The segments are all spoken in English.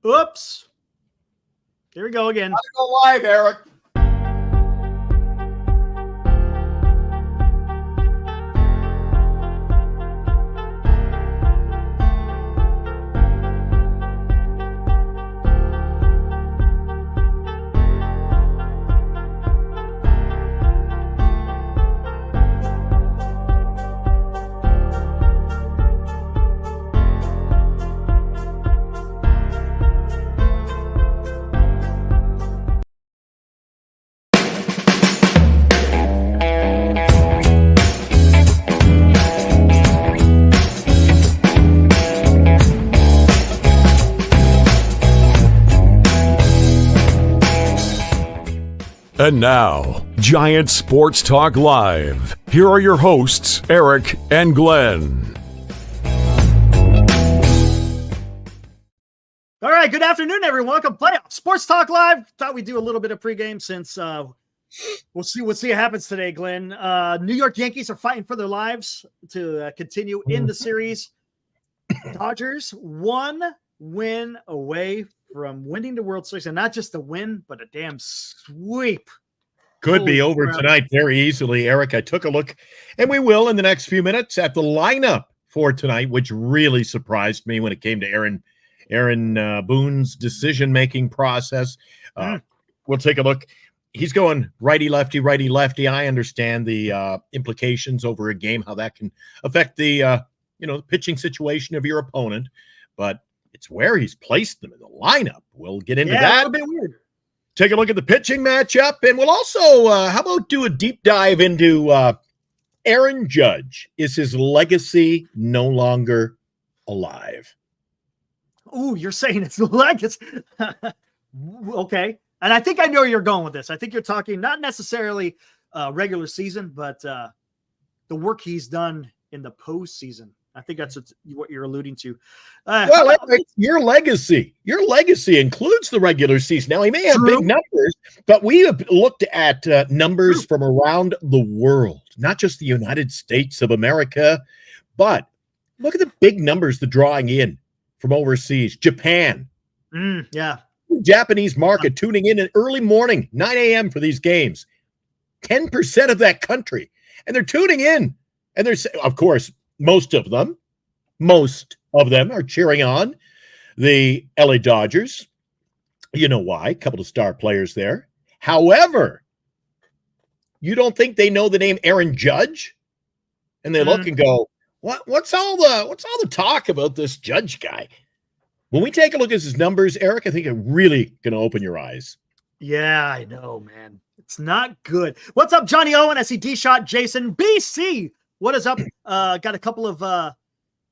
Oops. Here we go again. Gotta go live, Eric. And now, Giant Sports Talk Live. Here are your hosts, Eric and Glenn. All right, good afternoon, everyone. Welcome to Playoff Sports Talk Live. Thought we'd do a little bit of pregame since we'll see what happens today, Glenn. New York Yankees are fighting for their lives to continue in the series. Dodgers 1 win away from winning the World Series, and not just a win, but a damn sweep. Could be over tonight very easily, Eric. I took a look, and we will in the next few minutes, at the lineup for tonight, which really surprised me when it came to Aaron Boone's decision-making process. We'll take a look. He's going righty-lefty, righty-lefty. I understand the implications over a game, how that can affect the the pitching situation of your opponent, but it's where he's placed them in the lineup. We'll get into that. A bit weird. Take a look at the pitching matchup, and we'll also, how about do a deep dive into Aaron Judge? Is his legacy no longer alive? Ooh, you're saying it's legacy. Okay. And I think I know where you're going with this. I think you're talking not necessarily regular season, but the work he's done in the postseason. I think that's what you're alluding to. Well, your legacy includes the regular season. Now, he may have big numbers, but we have looked at numbers from around the world, not just the United States of America, but look at the big numbers, the drawing in from overseas. Japan. Japanese market tuning in early morning, 9 a.m. for these games. 10% of that country. And they're tuning in. And there's, of course, most of them are cheering on the LA Dodgers. You know why? A couple of star players there. However, you don't think they know the name Aaron Judge? And they look and go, what's all the talk about this Judge guy? When we take a look at his numbers, Eric, I think it's really going to open your eyes. Yeah, I know, man. It's not good. What's up, Johnny Owen? I see D-Shot, Jason, BC. What is up? Got a couple of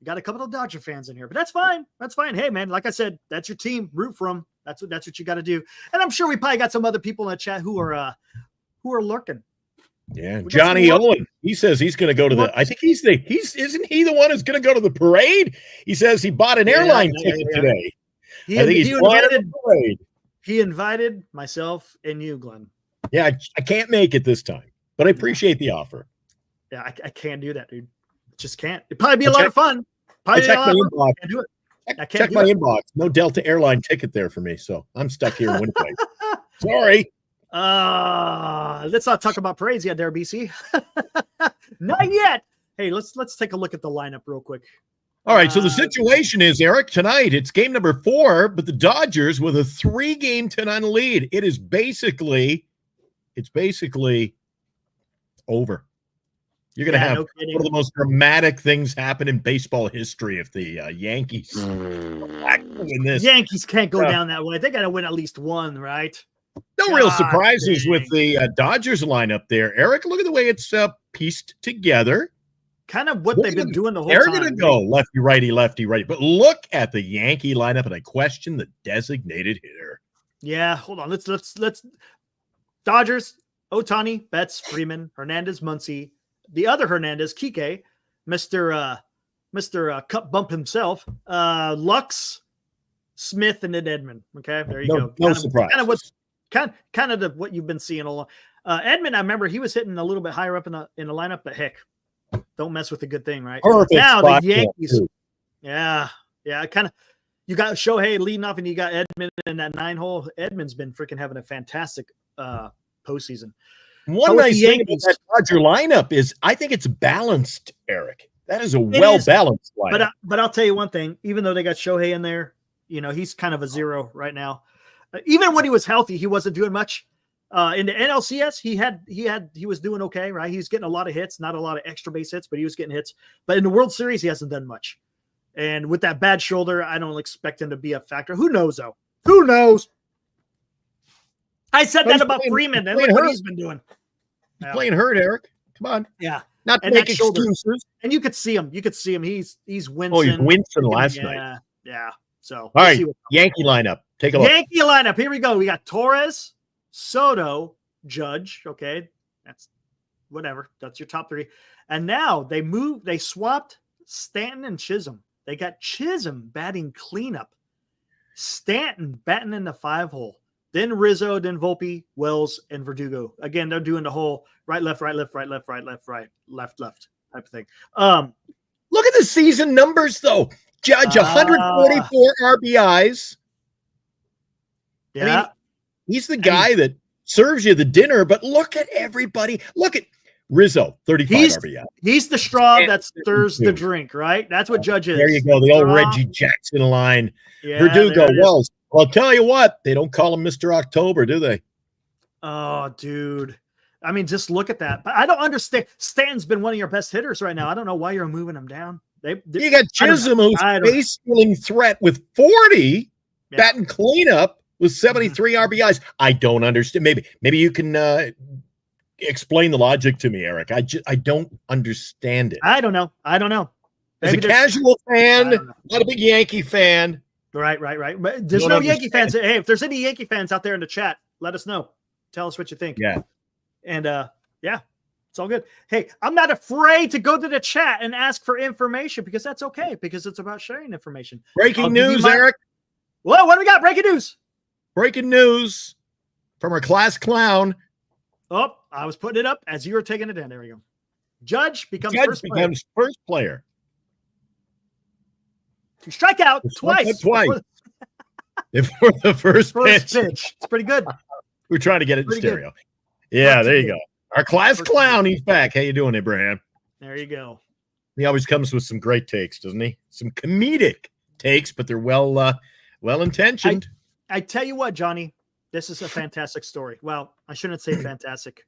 Dodger fans in here, but that's fine. That's fine. Hey, man, like I said, that's your team. Root for them. That's what you got to do. And I'm sure we probably got some other people in the chat who are lurking. Yeah, Johnny Owen. He says he's going to go to the. I think isn't he the one who's going to go to the parade? He says he bought an airline ticket today. He invited myself and you, Glenn. Yeah, I can't make it this time, but I appreciate the offer. Yeah, I can't do that, dude. Just can't. It'd probably be a lot of fun. I checked my inbox. I can't do it. Check my inbox. No Delta airline ticket there for me, so I'm stuck here in Winnipeg. Sorry. Let's not talk about parades yet, there, BC. Not yet. Hey, let's take a look at the lineup real quick. All right, so the situation is, Eric, tonight it's game number 4, but the Dodgers with a 3-game 10-9 lead. It's basically over. You're going to have one of the most dramatic things happen in baseball history if the Yankees win this. Yankees can't go down that way. They got to win at least one, right? No real surprises with the Dodgers lineup there. Eric, look at the way it's pieced together. Kind of what they've been doing the whole time. They're going to go lefty, righty. But look at the Yankee lineup, and I question the designated hitter. Yeah, hold on. Let's Dodgers, Ohtani, Betts, Freeman, Hernandez, Muncy, the other Hernandez, Kike, Mr. Cup Bump himself, Lux, Smith, and then Edman. Okay, there you go. No surprise. Kind of what you've been seeing all along. Edman, I remember he was hitting a little bit higher up in the lineup, but heck, don't mess with a good thing, right? Perfect now spot the Yankees. Yeah, kind of. you got Shohei leading off, and you got Edman in that 9-hole. Edman's been freaking having a fantastic postseason. One nice thing about that Dodger lineup is I think it's balanced, Eric. That is a well-balanced lineup. But I'll tell you one thing, even though they got Shohei in there, he's kind of a zero right now. Even when he was healthy, he wasn't doing much. In the NLCS, he was doing okay, right? He was getting a lot of hits, not a lot of extra base hits, but he was getting hits. But in the World Series, he hasn't done much. And with that bad shoulder, I don't expect him to be a factor. Who knows, though? Who knows? I said that about Freeman, and look what he's been doing. He's playing hurt, Eric. Come on. Yeah. Not to make excuses. And you could see him. He's wincing. Oh, he's wincing last night. Yeah. So all right, Yankee lineup. Take a look. Yankee lineup. Here we go. We got Torres, Soto, Judge. Okay. That's whatever. That's your top 3. And now they swapped Stanton and Chisholm. They got Chisholm batting cleanup. Stanton batting in the 5-hole. Then Rizzo, then Volpe, Wells, and Verdugo. Again, they're doing the whole right, left, right, left, right, left, right, left, right, left, left type of thing. Look at the season numbers, though. Judge, 144 RBIs. Yeah. I mean, he's the guy that serves you the dinner, but look at everybody. Look at Rizzo, 35 RBI. He's the straw that stirs the drink, right? That's what Judge is. There you go, the old Reggie Jackson line. Yeah, Verdugo, Wells. Well, I'll tell you what, they don't call him Mr. October, do they? Oh, dude. I mean, just look at that. But I don't understand. Stanton's been one of your best hitters right now. I don't know why you're moving him down. You got Chisholm, who's base-stealing threat with 40, batting cleanup with 73 RBIs. I don't understand. Maybe you can explain the logic to me, Eric. I don't understand it. I don't know. As a casual fan, not a big Yankee fan. Right. But there's no Yankee fans. Hey, if there's any Yankee fans out there in the chat, let us know. Tell us what you think. Yeah. And it's all good. Hey, I'm not afraid to go to the chat and ask for information because that's okay, because it's about sharing information. Breaking news, Eric. Well, what do we got? Breaking news. Breaking news from our class clown. Oh, I was putting it up as you were taking it in. There we go. Judge becomes first player. To strike out twice. Before the first pitch. It's pretty good. We're trying to get it in stereo. Good. Yeah, there you go. Our class clown, he's back. How you doing, Abraham? There you go. He always comes with some great takes, doesn't he? Some comedic takes, but they're well intentioned. I tell you what, Johnny, this is a fantastic story. Well, I shouldn't say fantastic.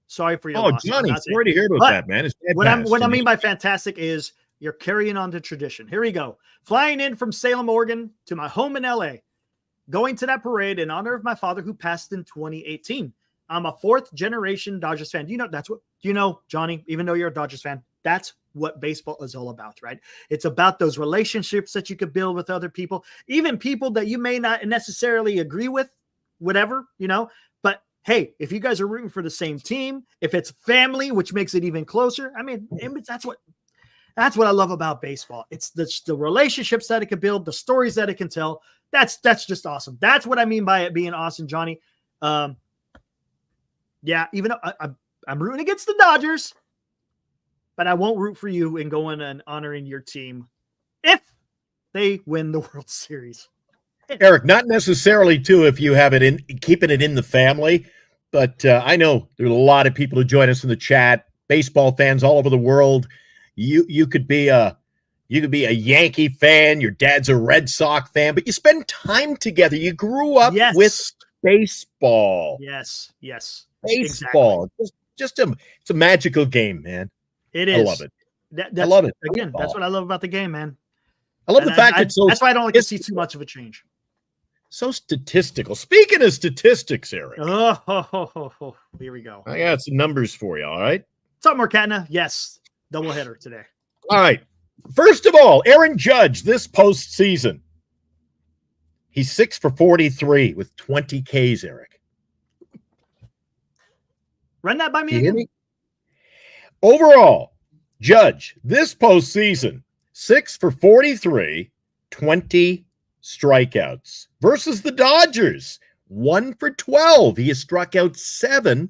Sorry for your loss. Johnny, sorry to hear about that, man. What I mean by fantastic is you're carrying on the tradition. Here we go. Flying in from Salem, Oregon to my home in LA. Going to that parade in honor of my father who passed in 2018. I'm a 4th-generation Dodgers fan. Johnny, even though you're a Dodgers fan, that's what baseball is all about, right? It's about those relationships that you could build with other people, even people that you may not necessarily agree with, whatever, But hey, if you guys are rooting for the same team, if it's family, which makes it even closer, I mean, that's what I love about baseball. It's the relationships that it can build, the stories that it can tell. That's just awesome. That's what I mean by it being awesome, Johnny. Yeah, even though I'm rooting against the Dodgers, but I won't root for you in going and honoring your team if they win the World Series. Eric, not necessarily too if you have it keeping it in the family, but I know there's a lot of people who join us in the chat, baseball fans all over the world. You could be a Yankee fan, your dad's a Red Sox fan, but you spend time together. You grew up with baseball. Yes. Baseball. Exactly. It's a magical game, man. It is. I love it. I love it. Again, that's what I love about the game, man. I love the fact that that's why I don't like to see too much of a change. So statistical. Speaking of statistics, Eric. Oh, here we go. I got some numbers for you, all right? What's up, Mercatna? Yes. Doubleheader today. All right. First of all, Aaron Judge this postseason. He's 6 for 43 with 20 Ks, Eric. Run that by me again. Overall, Judge this postseason, 6 for 43, 20 strikeouts versus the Dodgers, 1 for 12. He has struck out 7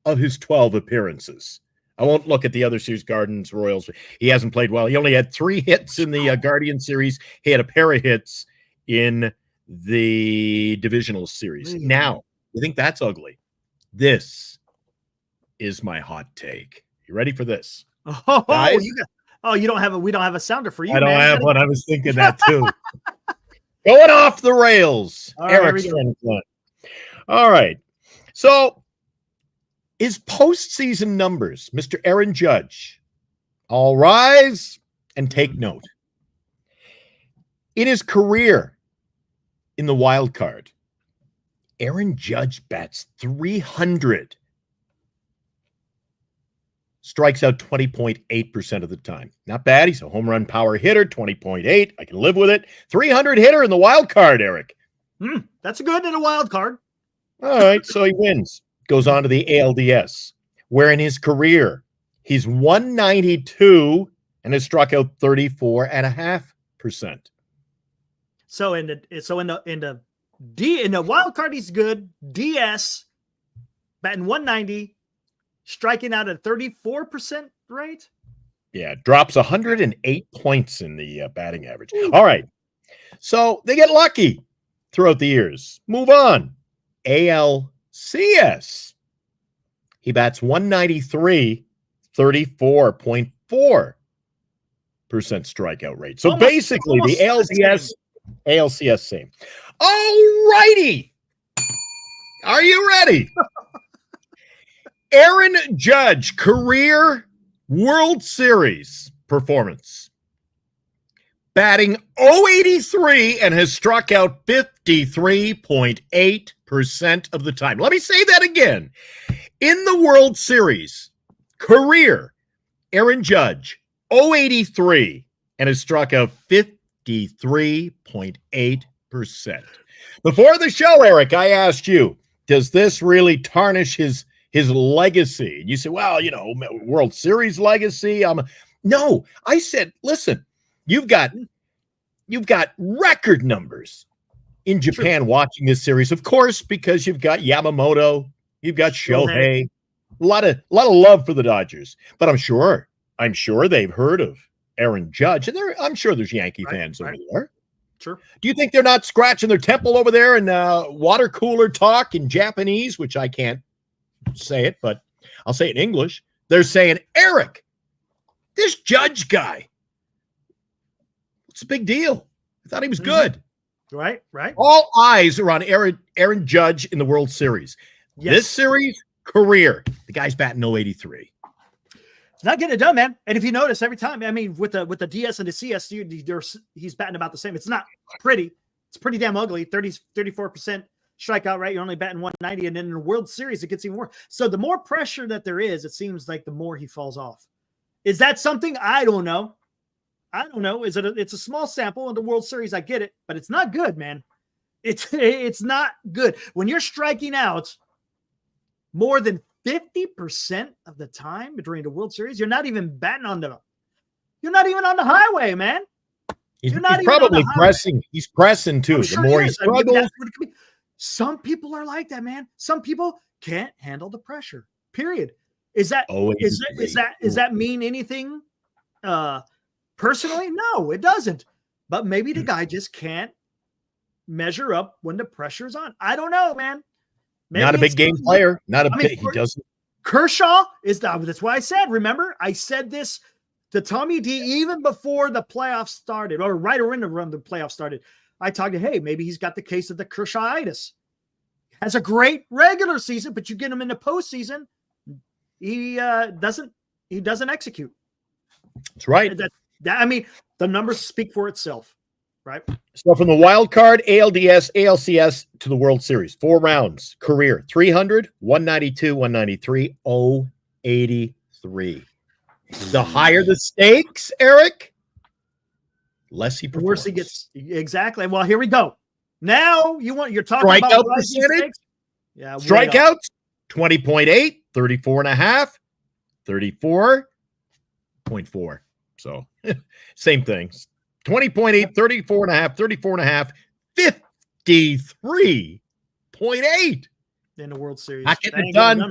of his 12 appearances. I won't look at the other series, Gardens, Royals. He hasn't played well. He only had 3 hits in the Guardian series. He had a pair of hits in the divisional series. Now, you think that's ugly? This is my hot take. You ready for this? Oh, guys? We don't have a sounder for you. I don't man. have one. I was thinking that too. Going off the rails. Eric's friend. All right. So, his postseason numbers, Mr. Aaron Judge. All rise and take note. In his career in the wild card, Aaron Judge bats .300. Strikes out 20.8% of the time. Not bad. He's a home run power hitter, 20.8. I can live with it. .300 hitter in the wild card, Eric. That's good in a wild card. All right, so he wins. Goes on to the ALDS, where in his career, he's 192 and has struck out 34.5%. So in the wild card, he's good. DS batting 190, striking out at 34% rate. Yeah, drops 108 points in the batting average. All right, so they get lucky throughout the years. Move on. ALCS. He bats 193, 34.4% strikeout rate. So basically, the ALCS same. All righty. Are you ready? Aaron Judge, career World Series performance. Batting .083 and has struck out 53.8% of the time. Let me say that again. In the World Series, career, Aaron Judge, .083 and has struck out 53.8%. Before the show, Eric, I asked you, does this really tarnish his legacy? And you said, well, World Series legacy. No, I said, listen, you've got record numbers in Japan watching this series, of course, because you've got Yamamoto, you've got Shohei, a lot of love for the Dodgers. But I'm sure they've heard of Aaron Judge, and I'm sure there's Yankee fans over there. Sure. Do you think they're not scratching their temple over there in water cooler talk in Japanese, which I can't say it, but I'll say it in English. They're saying, Eric, this Judge guy, what's the big deal? I thought he was good. Right. All eyes are on Aaron Judge in the World Series. Yes. This series, career, the guy's batting .083. It's not getting it done, man. And if you notice, every time, with the DS and the CS, he's batting about the same. It's not pretty. It's pretty damn ugly. 34% strikeout rate. You're only batting 190, and then in the World Series, it gets even worse. So the more pressure that there is, it seems like the more he falls off. Is that something? I don't know. It's a small sample in the World Series. I get it, but it's not good, man. It's not good. When you're striking out more than 50% of the time during the World Series, you're not even batting you're not even on the highway, man. He's probably pressing. He's pressing too. Sure the more he struggles. Some people are like that, man. Some people can't handle the pressure. Period. Does that mean anything personally? No, it doesn't. But maybe the guy just can't measure up when the pressure's on. I don't know, man. Maybe not a big game player. He doesn't. Kershaw that's why I said, remember, I said this to Tommy D even before the playoffs started, or right around the playoffs started. I talked to, hey, maybe he's got the case of the Kershaw'itis. Has a great regular season, but you get him in the postseason, he doesn't execute. That's right. The numbers speak for itself, right? So from the wild card, ALDS, ALCS to the World Series, 4 rounds, career, 300, 192, 193, 083. The higher the stakes, Eric, less he performs. The worse he gets. Exactly. Well, here we go. Now you're talking strikeout about percentage. Yeah. Strikeouts, 20.8, 34.5, 34.4. So same things. 20.8, 34.5, 34.5, 53.8. In the World Series. Not getting it done.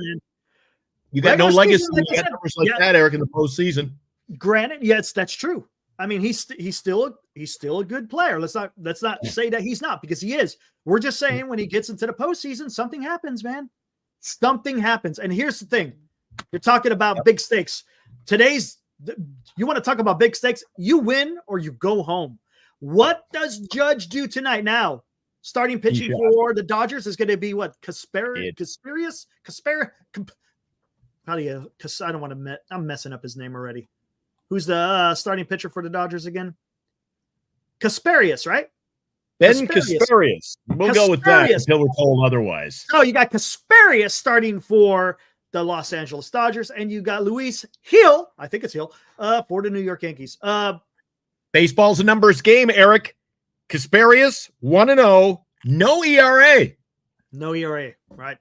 You got no Regular legacy season, when like you I got said, numbers like that, Eric, in the postseason. Granted, yes, that's true. I mean, he's still a good player. Let's not say that he's not, because he is. We're just saying when he gets into the postseason, something happens, man. Something happens. And here's the thing: you're talking about big stakes. You want to talk about big stakes? You win or you go home. What does Judge do tonight? Now, starting pitching for the Dodgers is going to be what? Casparius? How do you? Because I don't want to. I'm messing up his name already. Who's the starting pitcher for the Dodgers again? Casparius, right? Ben Casparius. We'll go with that until we're told otherwise. So you got Casparius starting for the Los Angeles Dodgers, and you got Luis Hill, I think it's Hill, for the New York Yankees. Baseball's a numbers game, Eric. Casparius, 1-0, no ERA. No ERA, right?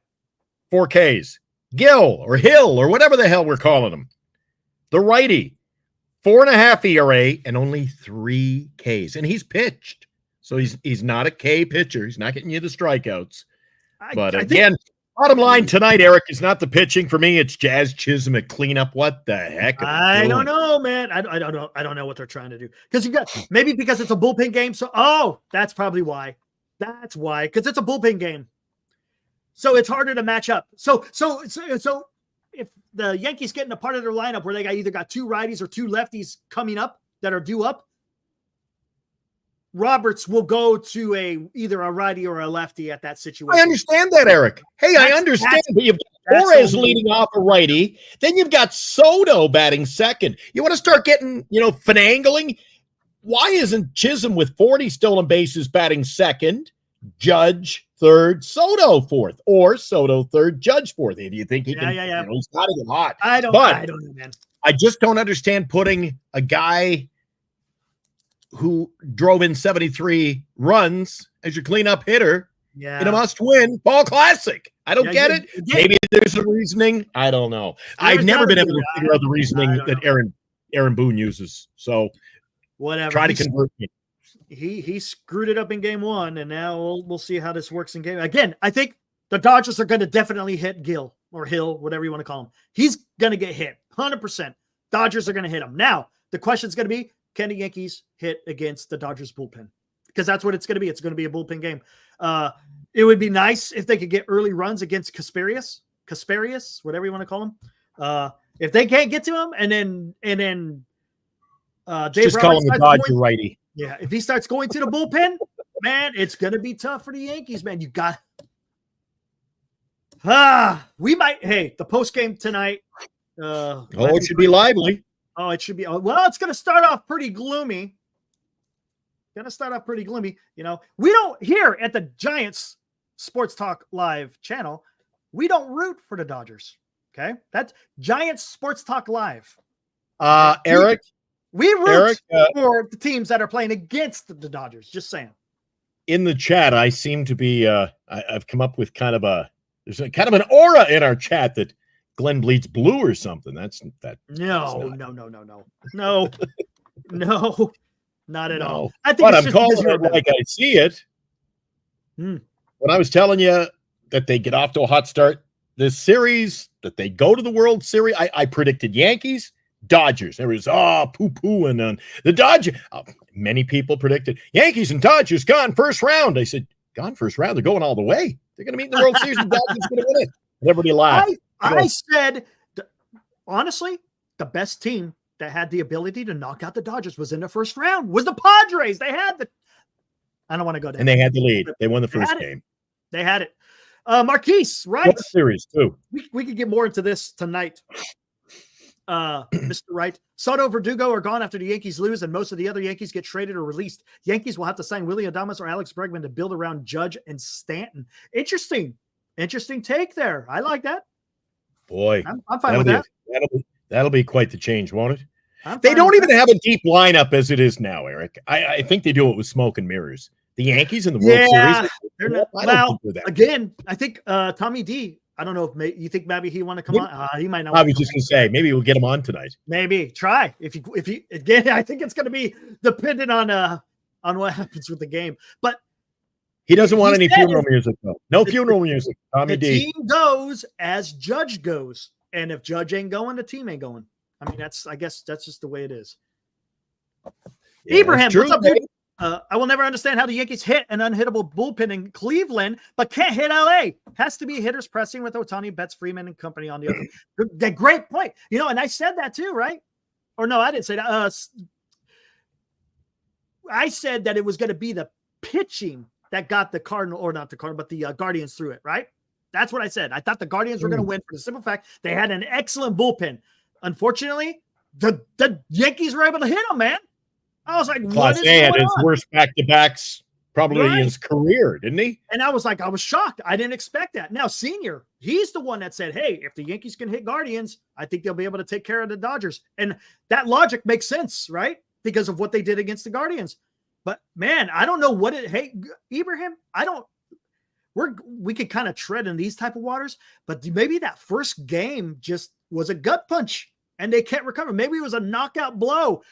4 Ks. Gill or Hill or whatever the hell we're calling him. The righty, 4.5 ERA and only 3 Ks. And he's pitched. So he's not a K pitcher. He's not getting you the strikeouts. But again, bottom line tonight, Eric, is not the pitching for me. It's Jazz Chisholm at cleanup. What the heck? I don't know, man. I don't know. I don't know what they're trying to do. Because maybe because it's a bullpen game. So that's probably why. That's why. Because it's a bullpen game. So it's harder to match up. So if the Yankees get in a part of their lineup where they either got 2 righties or 2 lefties coming up that are due up, Roberts will go to either a righty or a lefty at that situation. I understand that, Eric. Hey, I understand. But you've got Torres leading off a righty. Then you've got Soto batting second. You want to start getting, finagling? Why isn't Chisholm with 40 stolen bases batting second, Judge third, Soto fourth, or Soto third, Judge fourth? Do you think he can? Yeah. He's got to get hot. I don't know, man. I just don't understand putting a guy who drove in 73 runs as your cleanup hitter in a must-win ball classic. I don't get it. Maybe there's a reasoning. I don't know. I've never been able to figure out the reasoning that Aaron Boone uses. So whatever. Try to convert me. He screwed it up in game 1, and now we'll see how this works in game. Again, I think the Dodgers are going to definitely hit Gill or Hill, whatever you want to call him. He's going to get hit, 100%. Dodgers are going to hit him. Now, the question's going to be, can the Yankees hit against the Dodgers bullpen? Because that's what it's going to be. It's going to be a bullpen game. It would be nice if they could get early runs against Casparius, whatever you want to call him. If they can't get to him, and then Dave just call him the Dodger righty. Yeah, if he starts going to the bullpen, man, it's going to be tough for the Yankees, man. You got we might. Hey, the post game tonight. It should be lively. Oh, it should be. Well, it's going to start off pretty gloomy. We don't here at the Giants Sports Talk Live channel. We don't root for the Dodgers. Okay, that's Giants Sports Talk Live. Eric, we root for the teams that are playing against the Dodgers. Just saying. In the chat, I seem to be. I've come up with there's a kind of an aura in our chat that Glenn bleeds blue or something. No, not at all. I think but I'm calling it like I see it. When I was telling you that they get off to a hot start this series, that they go to the World Series, I predicted Yankees, Dodgers. There was poo-pooing on the Dodgers. Many people predicted Yankees and Dodgers gone first round. I said, gone first round? They're going all the way. They're going to meet in the World Series, and Dodgers going to win it. And everybody laughed. I said, honestly, the best team that had the ability to knock out the Dodgers was in the first round, was the Padres. They had I don't want to go down. And they had the lead. They won the first game. They had it. Marquise, right? Series, too. We could get more into this tonight. Mr. Wright, Soto, Verdugo are gone after the Yankees lose, and most of the other Yankees get traded or released. Yankees will have to sign Willie Adames or Alex Bregman to build around Judge and Stanton. Interesting take there. I like that. Boy, I'm fine with that. That'll be quite the change, won't it? They don't even have a deep lineup as it is now, Eric. I think they do it with smoke and mirrors. The Yankees in the World Series. They're not, well, again, I think Tommy D. I don't know if you think maybe he want to come on. He might not. I was just going to say maybe we'll get him on tonight. Maybe try if you again. I think it's going to be dependent on what happens with the game. But he doesn't want any funeral music though. No funeral music. Tommy D. The team goes as Judge goes. And if Judge ain't going, the team ain't going. I mean, I guess that's just the way it is. Yeah, Ibrahim, true, what's up, dude? dude? I will never understand how the Yankees hit an unhittable bullpen in Cleveland, but can't hit LA. Has to be hitters pressing with Ohtani, Betts, Freeman, and company on the other. The great point. And I said that too, right? Or no, I didn't say that. I said that it was going to be the pitching that got the Cardinal, or not the Cardinal, but the Guardians through it, right? That's what I said. I thought the Guardians were going to win for the simple fact they had an excellent bullpen. Unfortunately, the Yankees were able to hit them, man. I was like, Class what is A had going his on? worst back-to-backs probably in Right. his career, didn't he? And I was shocked. I didn't expect that. Now, Senior, he's the one that said, hey, if the Yankees can hit Guardians, I think they'll be able to take care of the Dodgers. And that logic makes sense, right? Because of what they did against the Guardians. But man, I don't know hey, Ibrahim, we could kind of tread in these type of waters, but maybe that first game just was a gut punch and they can't recover. Maybe it was a knockout blow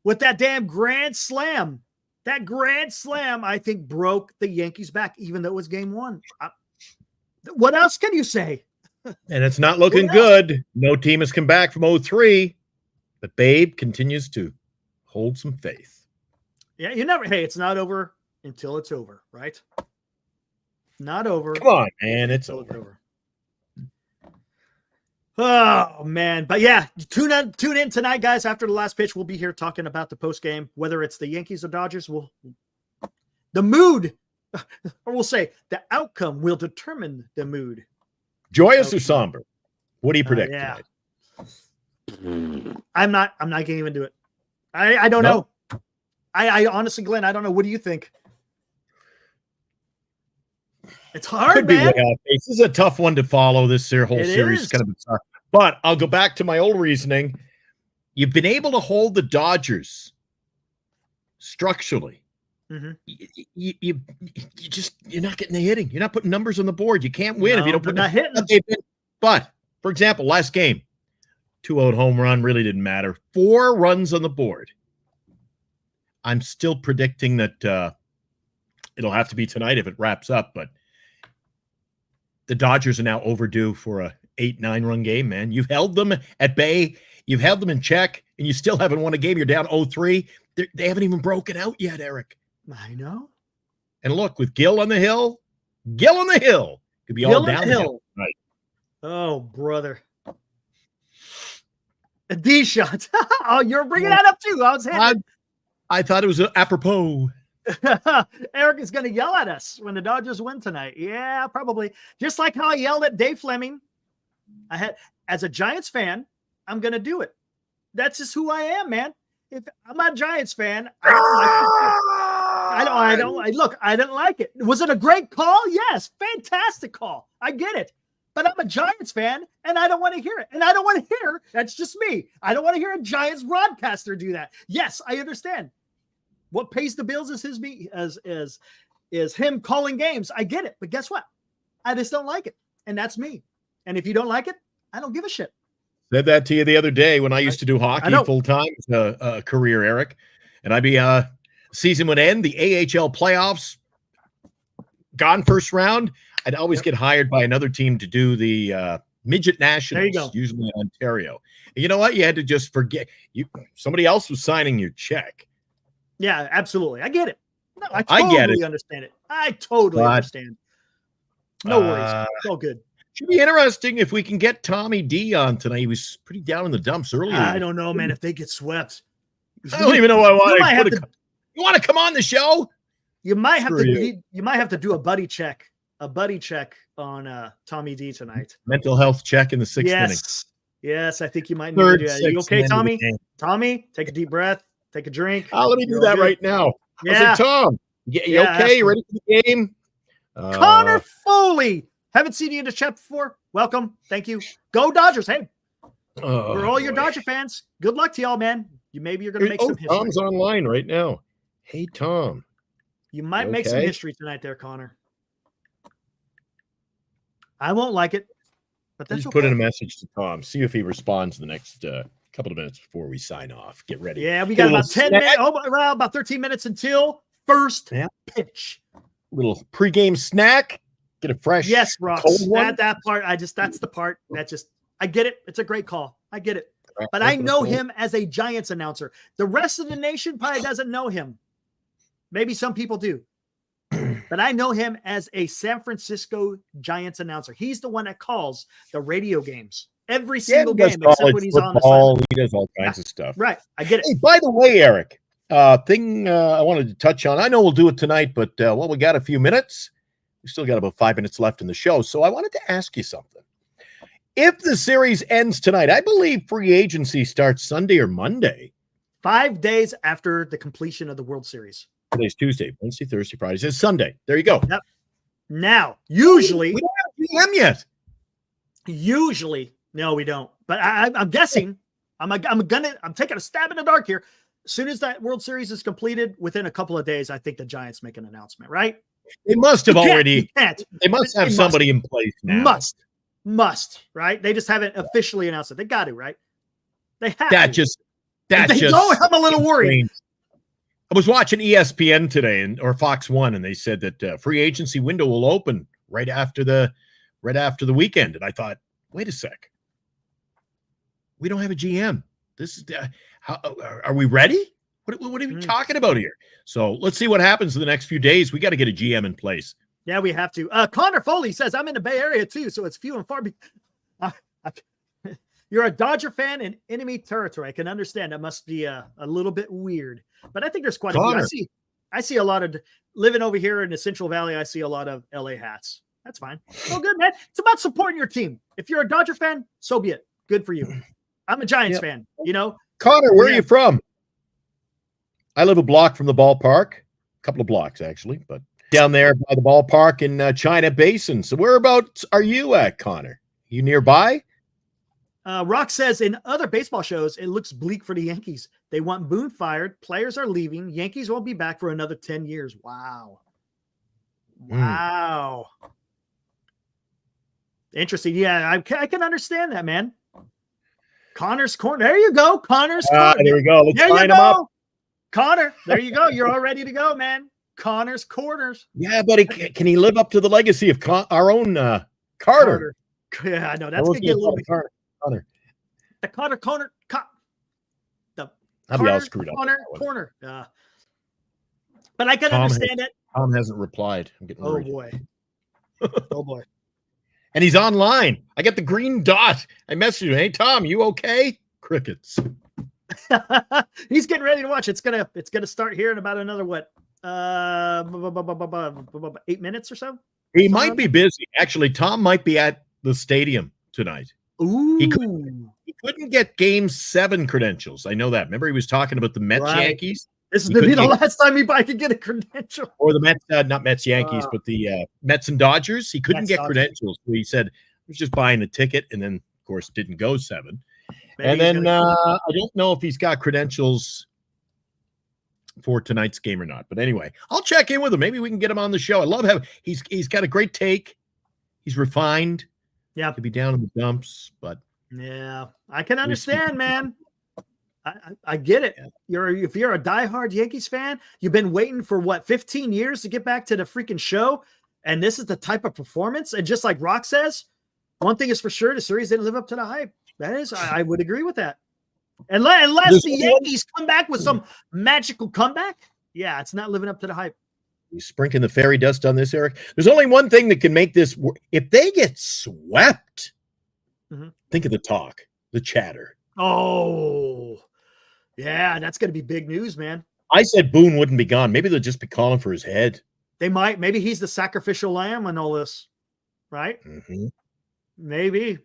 with that damn grand slam. That grand slam, I think, broke the Yankees back, even though it was game one. What else can you say? And it's not looking good. No team has come back from 0-3, but Babe continues to hold some faith. Yeah, hey, it's not over until it's over, right? Not over. Come on, man. It's over. Oh, man. But yeah, tune in tonight, guys. After the last pitch, we'll be here talking about the post game, whether it's the Yankees or Dodgers. The mood, or we'll say the outcome will determine the mood. Joyous or somber? What do you predict yeah. tonight? I'm not going to even do it. I don't know. I honestly, Glenn, I don't know. What do you think? It's hard, man. This is a tough one to follow. This whole series is kind of bizarre. But I'll go back to my old reasoning. You've been able to hold the Dodgers structurally. Mm-hmm. You're not getting the hitting. You're not putting numbers on the board. You can't win if you don't put not hitting. But for example, last game, 2-0 home run really didn't matter. 4 runs on the board. I'm still predicting that it'll have to be tonight if it wraps up, but the Dodgers are now overdue for a 8-9 run game, man. You've held them at bay. You've held them in check, and you still haven't won a game. You're down 0-3. They haven't even broken out yet, Eric. I know. And look, with Gil on the hill could be all down the hill. Right. Oh, brother. A D shot. Oh, you're bringing that up too. I thought it was apropos. Eric is going to yell at us when the Dodgers win tonight. Yeah, probably. Just like how I yelled at Dave Fleming. As a Giants fan, I'm going to do it. That's just who I am, man. If I'm a Giants fan, I didn't like it. Was it a great call? Yes. Fantastic call. I get it. But I'm a Giants fan, and I don't want to hear it. And I don't want to hear, that's just me. I don't want to hear a Giants broadcaster do that. Yes, I understand. What pays the bills is him calling games. I get it. But guess what? I just don't like it. And that's me. And if you don't like it, I don't give a shit. Said that to you the other day when I used to do hockey full-time career, Eric. And I'd be season would end, the AHL playoffs, gone first round. I'd always get hired by another team to do the midget nationals, usually in Ontario. And you know what? You had to just forget. Somebody else was signing your check. Yeah, absolutely. I get it. No, I totally understand it. I totally understand. No worries. It's all good. Should be interesting if we can get Tommy D on tonight. He was pretty down in the dumps earlier. I don't know, man, if they get swept. I don't even know what I want to. You want to come on the show? You might have to do a buddy check on Tommy D tonight. Mental health check in the 6th inning. Yes, I think you might need to do that. Are you okay, Tommy? Tommy, take a deep breath. Take a drink. Let me do that right now. Yeah. I was like, Tom, you okay? You ready for the game? Connor Foley. Haven't seen you in the chat before. Welcome. Thank you. Go Dodgers. Hey, we're all your Dodger fans. Good luck to y'all, man. You're going to make some history. Tom's online right now. Hey, Tom. You might make some history tonight there, Connor. I won't like it, but that's okay. Put in a message to Tom. See if he responds the next couple of minutes before we sign off. Get ready. Yeah, we got about 10 minutes. About 13 minutes until first pitch. Little pregame snack. Get a fresh. Yes, Rox. That part. That's the part that just I get it. It's a great call. I get it. But I know him as a Giants announcer. The rest of the nation probably doesn't know him. Maybe some people do. But I know him as a San Francisco Giants announcer. He's the one that calls the radio games. Every single game, except when he's on the sideline. He does all kinds of stuff. Right. I get it. Hey, by the way, Eric, thing I wanted to touch on. I know we'll do it tonight, but we got a few minutes. We still got about 5 minutes left in the show. So I wanted to ask you something. If the series ends tonight, I believe free agency starts Sunday or Monday. 5 days after the completion of the World Series. Today's Tuesday, Wednesday, Thursday, Friday. It's Sunday. There you go. Yep. Now, usually. We don't have GM yet. Usually. No, we don't. But I'm guessing. I'm taking a stab in the dark here. As soon as that World Series is completed, within a couple of days, I think the Giants make an announcement, right? They must have already. They must have somebody in place now. Must, right? They just haven't officially announced it. They got to, right? They have that to. Just I'm a little worried. I was watching ESPN today or Fox 1, and they said that free agency window will open right after the weekend. And I thought, wait a sec. We don't have a GM. This is are we ready? What are we talking about here? So let's see what happens in the next few days. We got to get a GM in place. Yeah, we have to. Connor Foley says, I'm in the Bay Area too, so it's few and far. You're a Dodger fan in enemy territory. I can understand. That must be a little bit weird. But I think there's quite a few. I see a lot of, living over here in the Central Valley, I see a lot of LA hats. That's fine. Oh, good, man. It's about supporting your team. If you're a Dodger fan, so be it. Good for you. I'm a Giants fan, you know. Connor, where are you from? I live a block from the ballpark. A couple of blocks, actually, but down there by the ballpark in China Basin. So whereabouts are you at, Connor? You nearby? Rock says, in other baseball shows, it looks bleak for the Yankees. They want Boone fired. Players are leaving. Yankees won't be back for another 10 years. Wow. Interesting. Yeah, I can understand that, man. Connor's Corner. There you go. Connor's Corner. There we go. Let's line them up. Connor, there you go. You're all ready to go, man. Connor's Corners. Yeah, but can he live up to the legacy of our own Carter? Yeah, I know. That's going to get a little bit. Connor. The Carter Corner. I'll be all screwed up. Corner. But I can understand it. Tom hasn't replied. I'm getting worried. Oh, boy. And he's online. I got the green dot. I messaged him. Hey, Tom, you okay? Crickets. He's getting ready to watch. It's gonna start here in about another 8 minutes or so. He might be busy. Actually, Tom might be at the stadium tonight. Ooh. He couldn't get Game 7 credentials. I know that. Remember, he was talking about the Mets Yankees. This is the last time I could get a credential. Or the Mets, not Mets Yankees, but the Mets and Dodgers. He couldn't get credentials. So he said he was just buying the ticket, and then, of course, didn't go 7. Maybe and then I don't know if he's got credentials for tonight's game or not. But anyway, I'll check in with him. Maybe we can get him on the show. I love having he's got a great take. He's refined. Yeah, could be down in the dumps, but yeah, I can understand, man. I get it. If you're a diehard Yankees fan, you've been waiting for 15 years to get back to the freaking show, and this is the type of performance. And just like Rock says, one thing is for sure: the series didn't live up to the hype. That is, I would agree with that. Unless the Yankees come back with some magical comeback, yeah, it's not living up to the hype. You sprinkling the fairy dust on this, Eric. There's only one thing that can make this work. If they get swept, think of the talk, the chatter. Oh, yeah, that's going to be big news, man. I said Boone wouldn't be gone. Maybe they'll just be calling for his head. They might. Maybe he's the sacrificial lamb in all this, right? Maybe.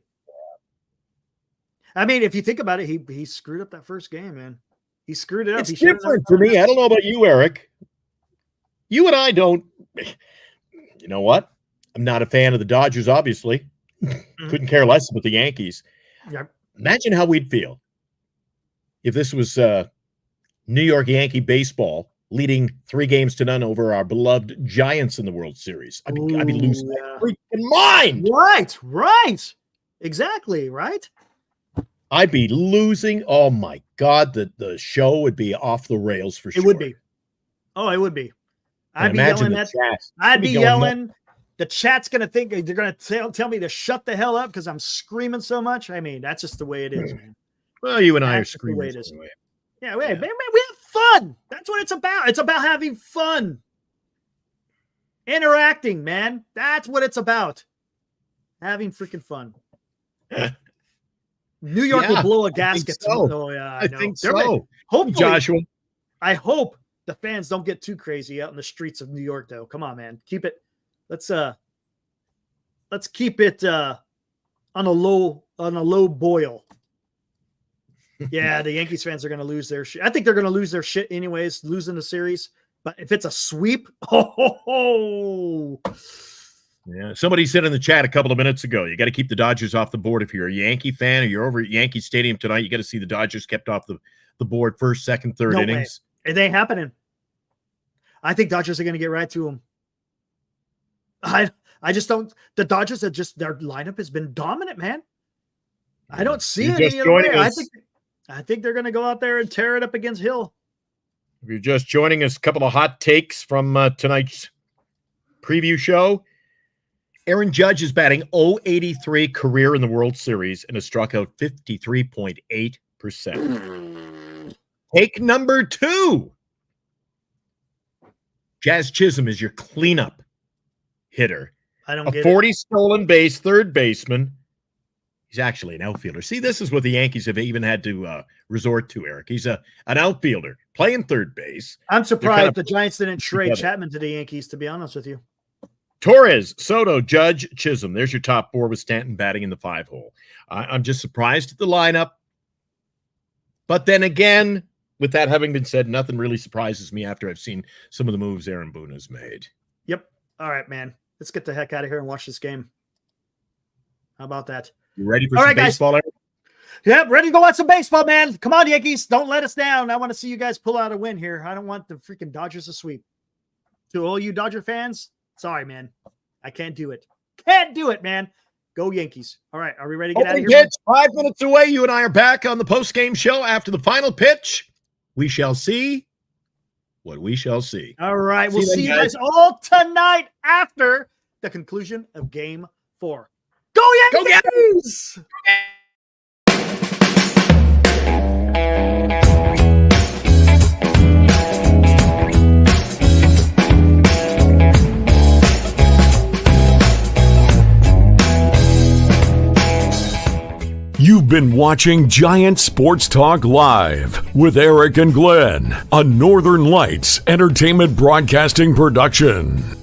I mean, if you think about it, he screwed up that first game, man. He screwed it up. It's different for me. I don't know about you, Eric. You and I don't. You know what? I'm not a fan of the Dodgers, obviously. Couldn't care less about the Yankees. Yep. Imagine how we'd feel if this was New York Yankee baseball leading 3-0 over our beloved Giants in the World Series. I'd be losing my freaking mind. Right. Exactly, right? I'd be losing. Oh, my God. The show would be off the rails for sure. It would be. Oh, it would be. I'd be yelling. The chat's going to think they're going to tell me to shut the hell up because I'm screaming so much. I mean, that's just the way it is, man. Well, you and I are That's just the way screaming. it is. Yeah, man, we have fun. That's what it's about. It's about having fun. Interacting, man. That's what it's about. Having freaking fun. New York will blow a gasket. So. I know. think so. Hopefully, Joshua. I hope the fans don't get too crazy out in the streets of New York, though. Come on, man. Keep it. Let's keep it on a low boil. Yeah, the Yankees fans are going to lose their shit. I think they're going to lose their shit anyways, losing the series. But if it's a sweep, Yeah, somebody said in the chat a couple of minutes ago, you got to keep the Dodgers off the board. If you're a Yankee fan or you're over at Yankee Stadium tonight, you got to see the Dodgers kept off the board first, second, third innings. It ain't happening. I think Dodgers are going to get right to them. I just don't. The Dodgers their lineup has been dominant, man. I don't see it any other way. I think they're going to go out there and tear it up against Hill. If you're just joining us, a couple of hot takes from tonight's preview show. Aaron Judge is batting .083 career in the World Series and has struck out 53.8%. Take number 2. Jazz Chisholm is your cleanup hitter. I don't get 40 stolen base third baseman. He's actually an outfielder. See, this is what the Yankees have even had to resort to, Eric. He's an outfielder playing third base. I'm surprised the Giants didn't trade Chapman to the Yankees, to be honest with you. Torres, Soto, Judge, Chisholm. There's your top 4 with Stanton batting in the 5-hole. I'm just surprised at the lineup. But then again, with that having been said, nothing really surprises me after I've seen some of the moves Aaron Boone has made. Yep. All right, man. Let's get the heck out of here and watch this game. How about that? You ready for some baseball, Eric? Yep, ready to go watch some baseball, man. Come on, Yankees. Don't let us down. I want to see you guys pull out a win here. I don't want the freaking Dodgers to sweep. To all you Dodger fans, sorry, man. I can't do it. Can't do it, man. Go Yankees. All right, are we ready to get out of here? Pitch, 5 minutes away. You and I are back on the post-game show after the final pitch. We shall see what we shall see. All right, we'll see you guys all tonight after the conclusion of Game 4. Go Yankees! Go You've been watching Giant Sports Talk Live with Eric and Glenn, a Northern Lights Entertainment Broadcasting production.